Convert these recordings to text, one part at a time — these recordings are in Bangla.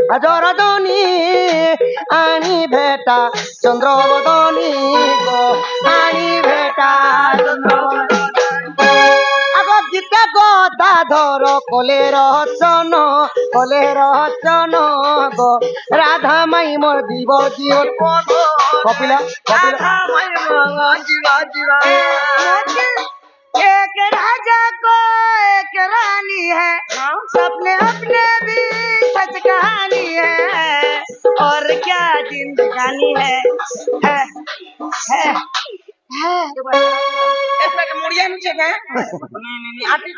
রজনী আনি ভেটা চন্দ্রবদনী গো আনি ভেটা আগ গীতা গদাধর কোলে রচন গো রাধা মাই মোর জীব জীবন কপিলা राधा माई मोर जीवा जीवा एक राजा को एक रानी है सपने अपने भी सच कहानी है और क्या जिंदगानी है इसमें मुड़िया नीचे गए नहीं आती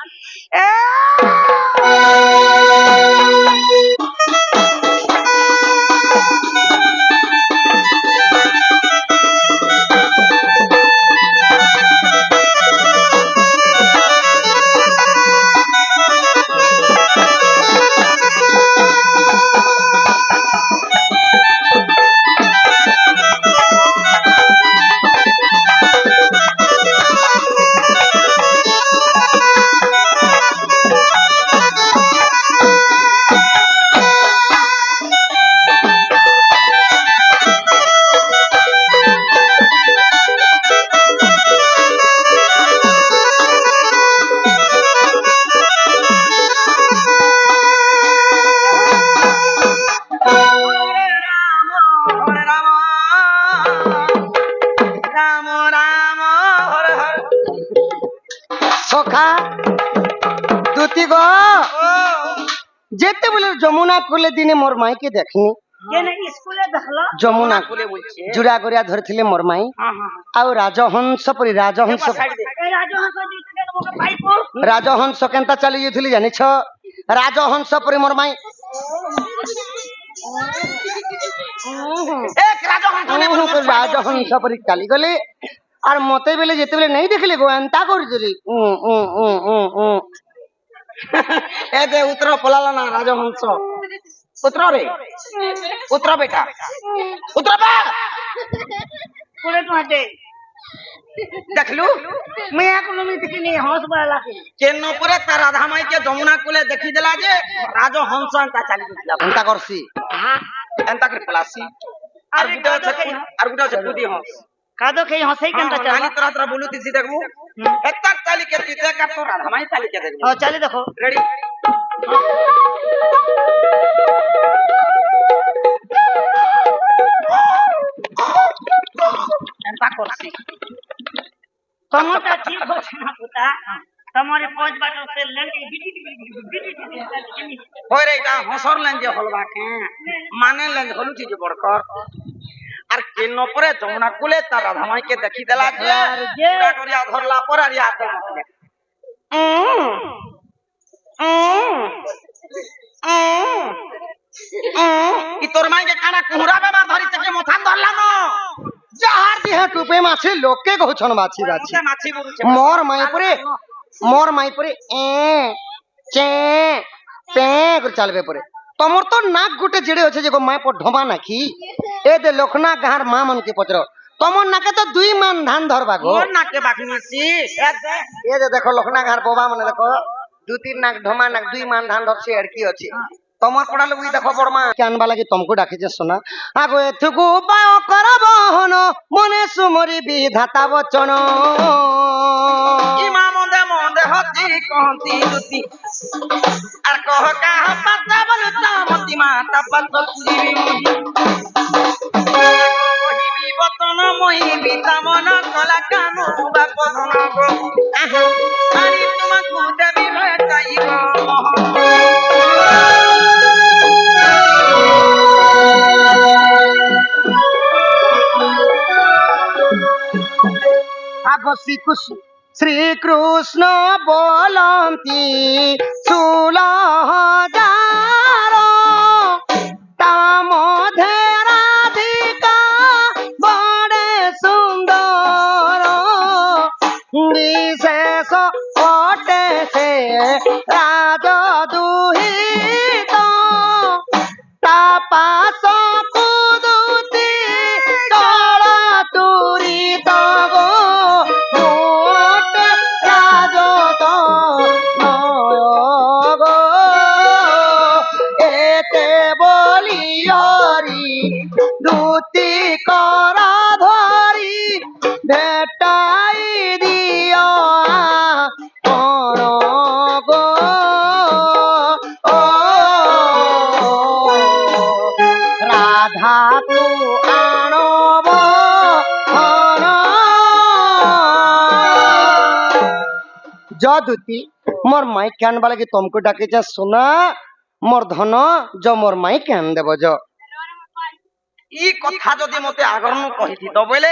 যেতে বলে যমুনা কুলে দিনে মোর মাইকে দেখিনি যমুনা কুলে জুড়া করিয়া ধরিଥିଲେ মোর মাই ଆଉ ରାଜହଂସ ପରି ରାଜହଂସ କେନ୍ତା ଚାଲି ଯାଇଥିଲି ଜାଣିଛ ରାଜହଂସ ପରି ମୋର ମାଇ ରାଜହଂସ ପରି ଚାଲିଗଲେ আর মতে বেলে যেতেবেলে নেই দেখলে গো এন্তা করিদেলি ए दे उतरो पलाला ना राजहंस उतरो रे उतरो बेटा उतरो बा कोड़े तो हटे देखलू मैं कोनो में देखनी हंस वाला के केनो परे ता राधा माई के जमुना कुले देखि देला जे राजहंस एंता चाली गला एंता करसी हां एंता कर पलासी और गुटा से कूदी हंस कादो के हंसई केनता चला नानी तरह तरह बोलू तिसी देखबू एत्ता चाली के तीते का तो राधा माई चाली के देखबू हां चाली देखो रेडी एंता करसी तमटा ठीक हो ना पुता तमारे पांच बाटो से लंडी बिटी होय रे ता हंसर लेन जे हलवा के माने लेन हलु छी जे बड़कर আর কেন পরে যমুনা কুলে তার রাধা মাইকে দেখি দেলা যে পুরা করিয়া ধরলা পর আর ইয়াতে ই তোর মাইকে কানা কুহরা বাবা ধরি থেকে মথান ধরলা ন যাহার দিহা টুপে মাছে লোকে গছন মাছি বাছি মাছি বলছে মোর মাই পরে চে পে করে চালবে পরে तमर तो नाक गुटे जिड़े अच्छे जे माय पर ढोमा नाखी ए दे लोखना गार मां मन के पचरो तमर नाके तो दुई मान धान धरबा गो मोर नाके बाकनीसी ए दे देखो लोखना गार बोबा मने देखो दु तीन नाक ढोमा नाक दुई मान धान धरसे अड़की अछि तमर पड़ा लोग देखो बड़मा के आनबा लागि तुमको डाके जे सुना आगो एथुकु बाय करबहन मने सुमरी विधाता वचन इमा मोंदे हती कहती दुती আর কহ কাহ পাতা বলতা মতি মাতা পত কুড়িবি কহিবি বতন মহিবি তামন কলা কানু বাপধন গো আরি তোমাকু দেবি ভেটাইব আগসি কুসু श्री कृष्ण बोलती सुलहजारो तामधे राधिका बड़े सुंदर विशेष अटे से राज दुहित तापास कुदुती तला तुरित गो बोल হরি হরি দুতি কর ধরি ভেটাই দিও কোন গো ও রাধা তু আনব ধন যদুতি মোর মাই কেন বালা কি তমকু ডাকিছে সোনা মোর ধন জ মোর মাই কেন দেব জ ই কথা যদি মতে আগরনু কহিতি তো বলে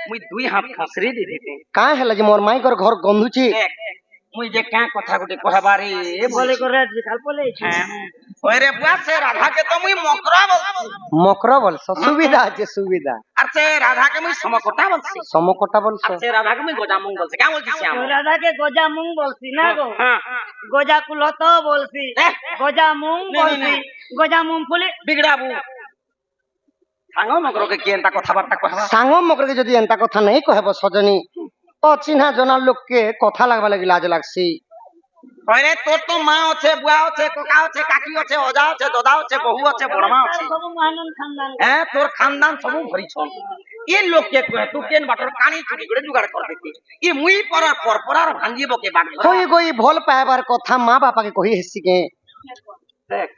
মুই দুই হাত খসরি দি দিতে কাঁ হেলা যে মোর মাইকর ঘর গন্ধুছি মুই যে কাঁ কথা গুটি কহাবারে বলে করে কাল বলে ওই রে বুয়া সে রাধাকে তো মুই মকরা বলছি মকর বলছ সুবিধা আছে সুবিধা আর সে রাধাকে মুই সমকটা বলছি সমকটা বলছ আর সে রাধাকে মুই গজামুং বলছি কেমন বলছিস আমি রাধাকে গজা মুং বলছি না গো হ্যাঁ গজা কুলত বলছি গজা মুং বলছি গজা মুং ফুলি বিগড়াবু সাঙ্গ মকরকে কি এন্তা কথাবার্তা কহবা সাঙ্গ মকরকে যদি এন্তা কথা নেই কহেব সজনী অচিহ্না জনার লোককে কথা লাগবা লাগি লাজ লাগছি ওরে তোর তো মা আছে বুয়া আছে কোকা আছে কাকি আছে অজা আছে দাদা আছে বহু আছে বড়মা আছে সব মহানন খানদান হ্যাঁ তোর খানদান সবু ভরিছন এ লোককে কহে তুই কেন বাটর কানি চুরি করে জুগাড় করবে ই মুই পরার পরপরার ভাঙ্গিব কে বাগ কই কই ভল পাইবার কথা মা বাপাকে কহি হেসি কে দেখ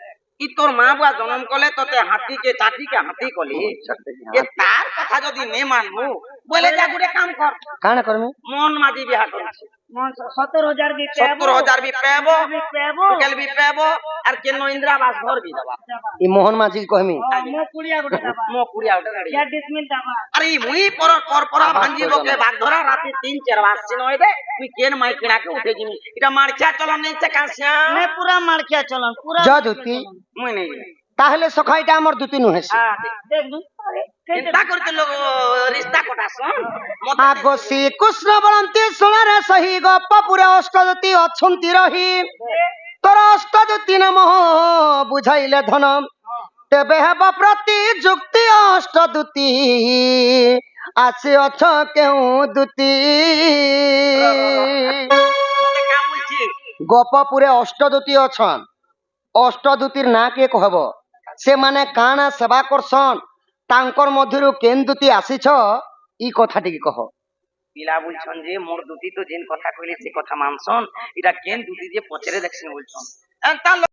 ই তোর মা বুয়া জন্ম কলে তোতে হাতিকে চাটিকে হাতি কলি এ তার কথা যদি নে মানবো বলে যা গুড়ে কাম কর কাণ করমি মন মাঝি বিহা করছে 17,000 দিতে 70,000 বি পেবো পেবো টুকেল বি পেবো আর কেন ইন্দ্রাবাস ঘর বি দেবা ই মোহন মাঝি কহমি মো কুড়িয়া গোটা দাবা মো কুড়িয়া ওটা গাড়ি 4 ডিসমিল দাবা আরে মুই পরপরা ভাঙ্গিব কে বাগ ধরা রাতে 3-4 বাজছে নয় দে তুই কেন মাই কিনাকে উঠে জিমি এটা মারছা চলন নেই কাঁসিয়া নে পুরা মারকিয়া চলন পুরা যদুতি মুই নেই তাহলে সখাইটা আমার দুতি নুহেছি দেখলু চিন্তা করতে লোক রিস্তা কটাস আগ শ্রীকৃষ্ণ বলন্তি শুণরে সহি গপ পুরে অষ্টদতি অছন্তি রহি তোর অষ্টদতি নাম বুঝাইলে ধন তেবে হেব প্রতি যুক্তি অষ্টদূতি আসি অছ কেউ দুতি গপপুরে অষ্টদূতি অছন অষ্টদূতির না কে কহব ସେମାନେ କାଣା ସେବା କରସନ୍ ତାଙ୍କର ମଧ୍ୟରୁ କେନ୍ ଦୁତି ଆସିଛ ଇ କଥା ଟିକେ କହ পিলা বলছন যে মোর দুটি তো যেন কথা কইলে সে কথা মানছন এটা কেন দুটি যে পচরে দেখছেন বলছন